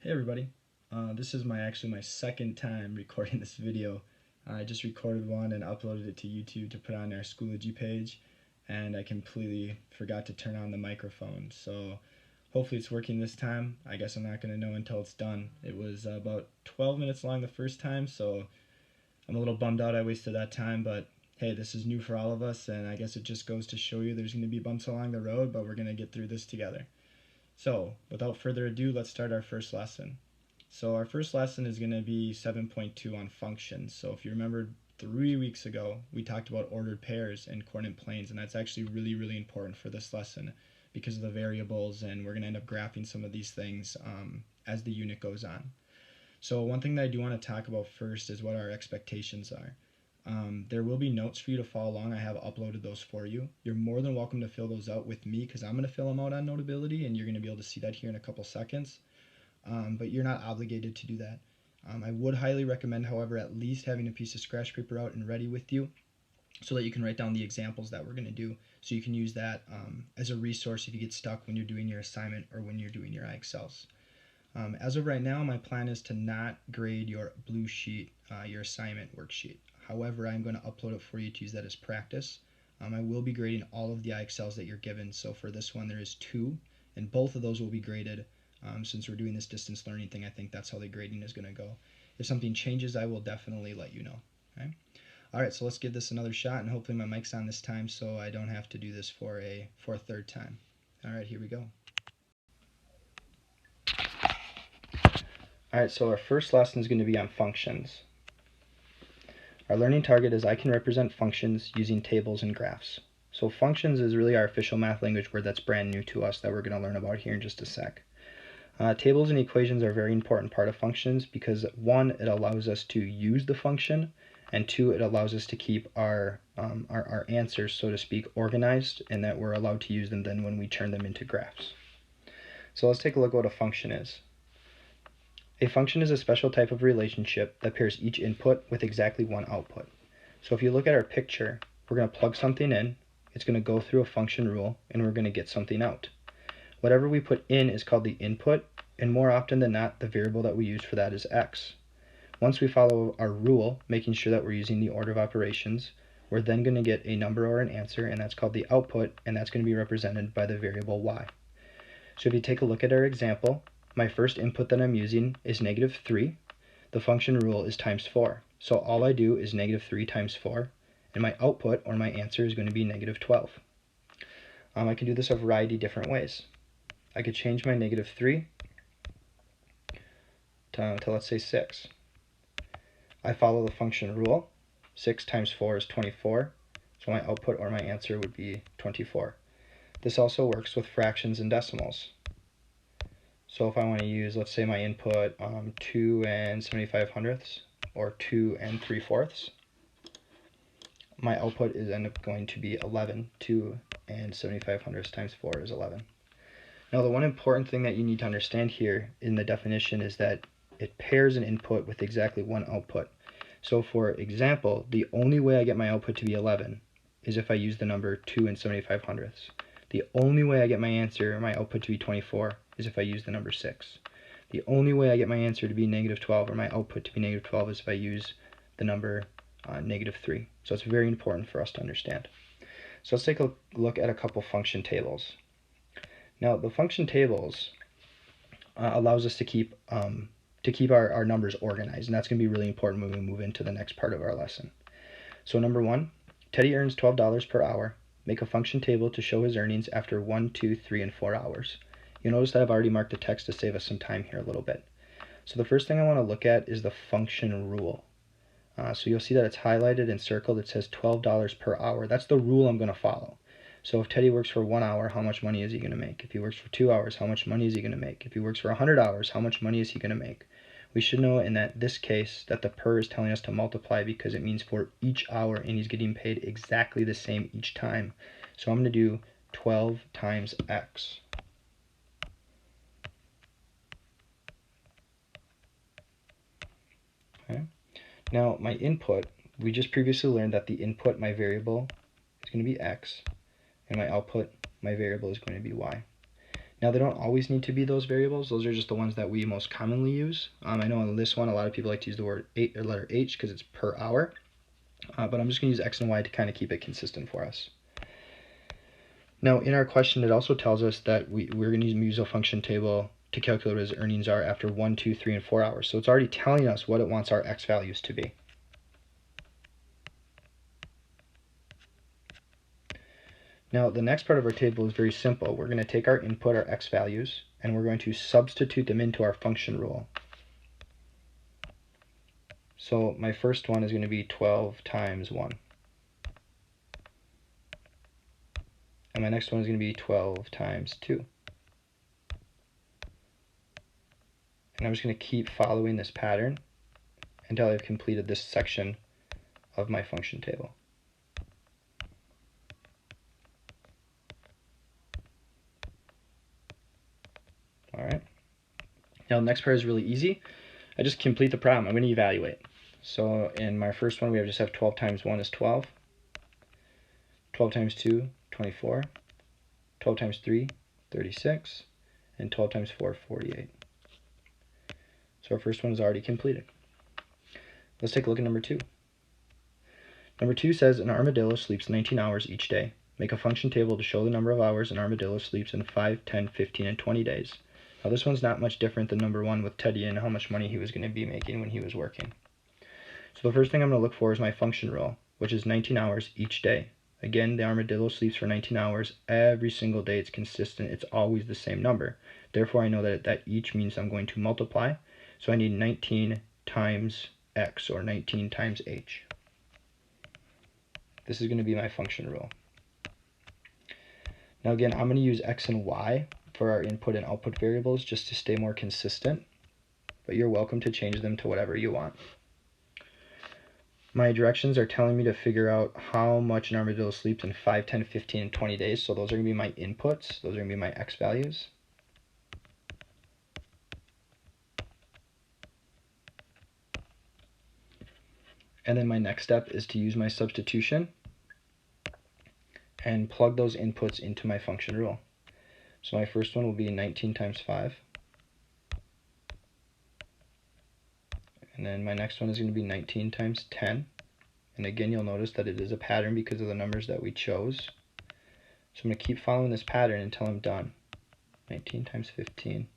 Hey everybody, this is actually my second time recording this video. I just recorded one and uploaded it to YouTube to put on our Schoology page, and I completely forgot to turn on the microphone. So hopefully it's working this time. I guess I'm not going to know until it's done. It was about 12 minutes long the first time, so I'm a little bummed out I wasted that time, but hey, this is new for all of us, and I guess it just goes to show you there's going to be bumps along the road, but we're going to get through this together. So without further ado, let's start our first lesson. So our first lesson is going to be 7.2 on functions. So if you remember 3 weeks ago, we talked about ordered pairs and coordinate planes, and that's actually really important for this lesson because of the variables, and we're going to end up graphing some of these things as the unit goes on. So one thing that I do want to talk about first is what our expectations are. There will be notes for you to follow along. I have uploaded those for you. You're more than welcome to fill those out with me because I'm going to fill them out on Notability, and you're going to be able to see that here in a couple seconds. But you're not obligated to do that. I would highly recommend, however, at least having a piece of scratch paper out and ready with you so that you can write down the examples that we're going to do, so you can use that as a resource if you get stuck when you're doing your assignment or when you're doing your IXLs. As of right now, my plan is to not grade your blue sheet, your assignment worksheet. However, I'm going to upload it for you to use that as practice. I will be grading all of the IXLs that you're given. So for this one, there is 2, and both of those will be graded. Since we're doing this distance learning thing, I think that's how the grading is going to go. If something changes, I will definitely let you know. Okay? Alright, so let's give this another shot, and hopefully my mic's on this time so I don't have to do this for a third time. Alright, here we go. Alright, so our first lesson is going to be on functions. Our learning target is I can represent functions using tables and graphs. So functions is really our official math language word that's brand new to us that we're going to learn about here in just a sec. Tables and equations are a very important part of functions because 1, it allows us to use the function, and 2, it allows us to keep our answers, so to speak, organized, and that we're allowed to use them then when we turn them into graphs. So let's take a look at what a function is. A function is a special type of relationship that pairs each input with exactly one output. So if you look at our picture, we're going to plug something in, it's going to go through a function rule, and we're going to get something out. Whatever we put in is called the input, and more often than not, the variable that we use for that is x. Once we follow our rule, making sure that we're using the order of operations, we're then going to get a number or an answer, and that's called the output, and that's going to be represented by the variable y. So if you take a look at our example, my first input that I'm using is -3. The function rule is times 4. So all I do is -3 times 4, and my output, or my answer, is going to be -12. I can do this a variety of different ways. I could change my -3 to let's say 6. I follow the function rule. 6 times 4 is 24, so my output or my answer would be 24. This also works with fractions and decimals. So if I want to use, let's say, my input 2 and 75/100ths or 2 and 3/4, my output is end up going to be 11. 2 and 75/100ths times 4 is 11. Now, the one important thing that you need to understand here in the definition is that it pairs an input with exactly one output. So for example, the only way I get my output to be 11 is if I use the number 2 and 75/100ths. The only way I get my answer, my output to be 24, is if I use the number 6. The only way I get my answer to be -12 or my output to be -12 is if I use the number -3. So it's very important for us to understand. So let's take a look at a couple function tables. Now, the function tables allows us to keep our numbers organized, and that's going to be really important when we move into the next part of our lesson. So number 1, Teddy earns $12 per hour. Make a function table to show his earnings after 1, 2, 3, and 4 hours. You'll notice that I've already marked the text to save us some time here a little bit. So the first thing I want to look at is the function rule. So you'll see that it's highlighted and circled. It says $12 per hour. That's the rule I'm going to follow. So if Teddy works for 1 hour, how much money is he going to make? If he works for 2 hours, how much money is he going to make? If he works for 100 hours, how much money is he going to make? We should know in this case that the per is telling us to multiply because it means for each hour, and he's getting paid exactly the same each time. So I'm going to do 12 times x. Okay. Now my input, we just previously learned that the input, my variable, is going to be x, and my output, my variable, is going to be y. Now, they don't always need to be those variables. Those are just the ones that we most commonly use. I know on this one, a lot of people like to use the word letter H because it's per hour. But I'm just going to use X and Y to kind of keep it consistent for us. Now, in our question, it also tells us that we're going to use a function table to calculate what his earnings are after 1, 2, 3, and 4 hours. So it's already telling us what it wants our X values to be. Now, the next part of our table is very simple. We're going to take our input, our X values, and we're going to substitute them into our function rule. So my first one is going to be 12 times 1. And my next one is going to be 12 times 2. And I'm just going to keep following this pattern until I've completed this section of my function table. All right. Now the next part is really easy. I just complete the problem. I'm going to evaluate. So in my first one, we just have 12 times 1 is 12. 12 times 2, 24. 12 times 3, 36. And 12 times 4, 48. So our first one is already completed. Let's take a look at number 2. Number 2 says an armadillo sleeps 19 hours each day. Make a function table to show the number of hours an armadillo sleeps in 5, 10, 15, and 20 days. Now this one's not much different than number 1 with Teddy and how much money he was going to be making when he was working. So the first thing I'm going to look for is my function rule, which is 19 hours each day. Again, the armadillo sleeps for 19 hours every single day. It's consistent. It's always the same number. Therefore, I know that each means I'm going to multiply. So I need 19 times x, or 19 times h. This is going to be my function rule. Now again, I'm going to use x and y for our input and output variables just to stay more consistent, but you're welcome to change them to whatever you want. My directions are telling me to figure out how much an armadillo sleeps in 5, 10, 15, and 20 days, so those are going to be my inputs. Those are going to be my x values. And then my next step is to use my substitution and plug those inputs into my function rule. So my first one will be 19 times 5. And then my next one is going to be 19 times 10. And again, you'll notice that it is a pattern because of the numbers that we chose. So I'm going to keep following this pattern until I'm done. 19 times 15.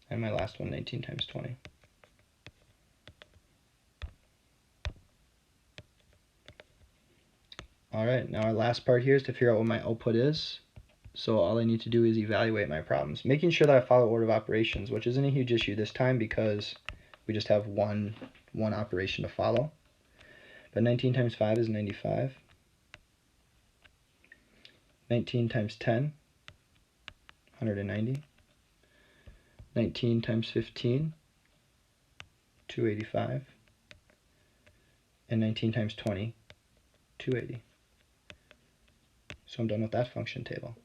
And my last one, 19 times 20. Alright, now our last part here is to figure out what my output is. So all I need to do is evaluate my problems, making sure that I follow order of operations, which isn't a huge issue this time because we just have one operation to follow. But 19 times 5 is 95. 19 times 10, 190. 19 times 15, 285. And 19 times 20, 280. So I'm done with that function table.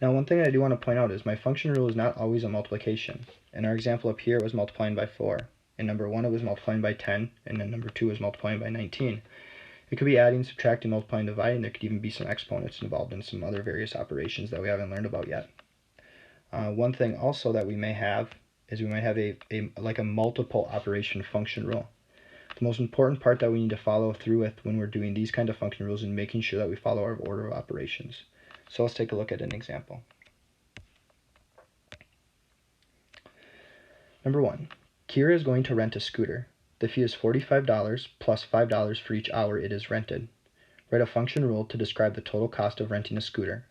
Now one thing I do want to point out is my function rule is not always a multiplication. In our example up here, it was multiplying by 4. In number 1, it was multiplying by 10, and then number 2 was multiplying by 19. It could be adding, subtracting, multiplying, dividing. There could even be some exponents involved in some other various operations that we haven't learned about yet. One thing also that we may have is we might have a multiple operation function rule. The most important part that we need to follow through with when we're doing these kind of function rules and making sure that we follow our order of operations. So let's take a look at an example. Number 1, Kira is going to rent a scooter. The fee is $45 plus $5 for each hour it is rented. Write a function rule to describe the total cost of renting a scooter.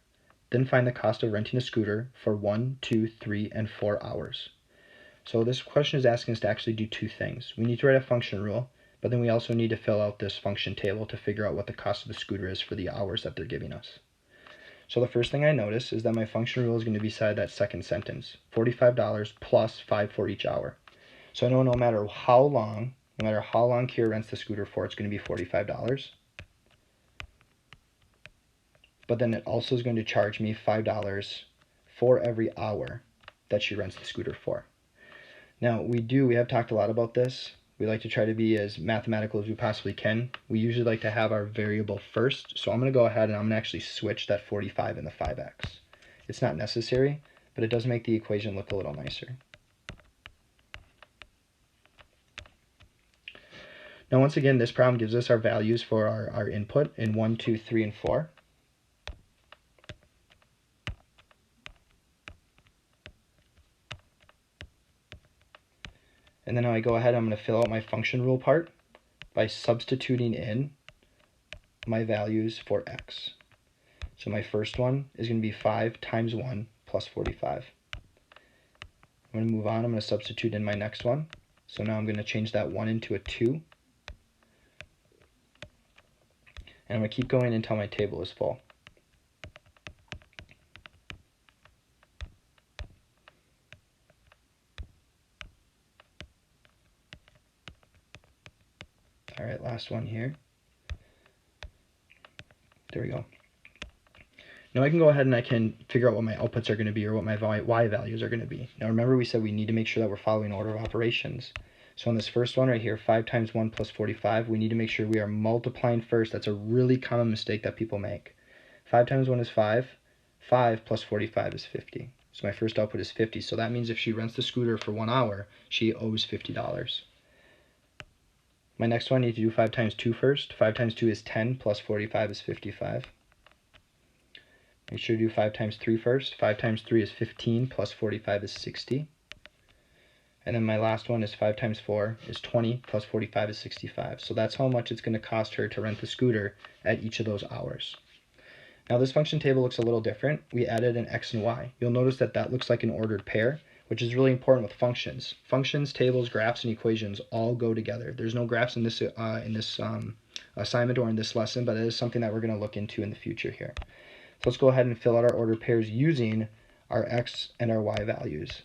Then find the cost of renting a scooter for 1, 2, 3, and 4 hours. So this question is asking us to actually do two things. We need to write a function rule, but then we also need to fill out this function table to figure out what the cost of the scooter is for the hours that they're giving us. So the first thing I notice is that my function rule is going to be beside that second sentence, $45 plus 5 for each hour. So I know no matter how long Kira rents the scooter for, it's going to be $45. But then it also is going to charge me $5 for every hour that she rents the scooter for. Now we have talked a lot about this. We like to try to be as mathematical as we possibly can. We usually like to have our variable first, so I'm going to go ahead and I'm going to actually switch that 45 and the 5x. It's not necessary, but it does make the equation look a little nicer. Now once again, this problem gives us our values for our input in 1, 2, 3, and 4. And then I go ahead, I'm going to fill out my function rule part by substituting in my values for x. So my first one is going to be 5 times 1 plus 45. I'm going to move on, I'm going to substitute in my next one. So now I'm going to change that 1 into a 2. And I'm going to keep going until my table is full. All right, last one here. There we go. Now I can go ahead and I can figure out what my outputs are going to be or what my y values are going to be. Now remember we said we need to make sure that we're following order of operations. So on this first one right here, 5 times 1 plus 45, we need to make sure we are multiplying first. That's a really common mistake that people make. 5 times 1 is 5. 5 plus 45 is 50. So my first output is 50. So that means if she rents the scooter for 1 hour, she owes $50. My next one, I need to do 5 times 2 first. 5 times 2 is 10 plus 45 is 55. Make sure to do 5 times 3 first. 5 times 3 is 15 plus 45 is 60. And then my last one is 5 times 4 is 20 plus 45 is 65. So that's how much it's going to cost her to rent the scooter at each of those hours. Now this function table looks a little different. We added an x and y. You'll notice that that looks like an ordered pair, which is really important with functions. Functions, tables, graphs, and equations all go together. There's no graphs in this assignment or in this lesson, but it is something that we're going to look into in the future here. So let's go ahead and fill out our ordered pairs using our x and our y values.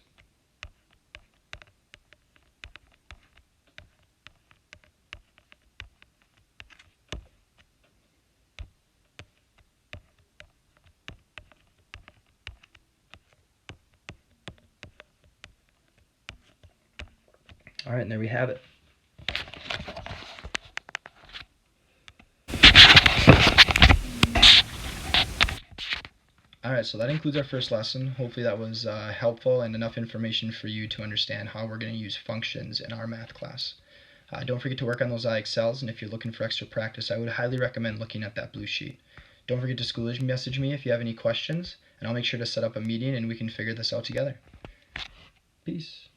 All right, and there we have it. All right, so that includes our first lesson. Hopefully that was helpful and enough information for you to understand how we're going to use functions in our math class. Don't forget to work on those IXLs, and if you're looking for extra practice, I would highly recommend looking at that blue sheet. Don't forget to Schoology message me if you have any questions, and I'll make sure to set up a meeting and we can figure this out together. Peace.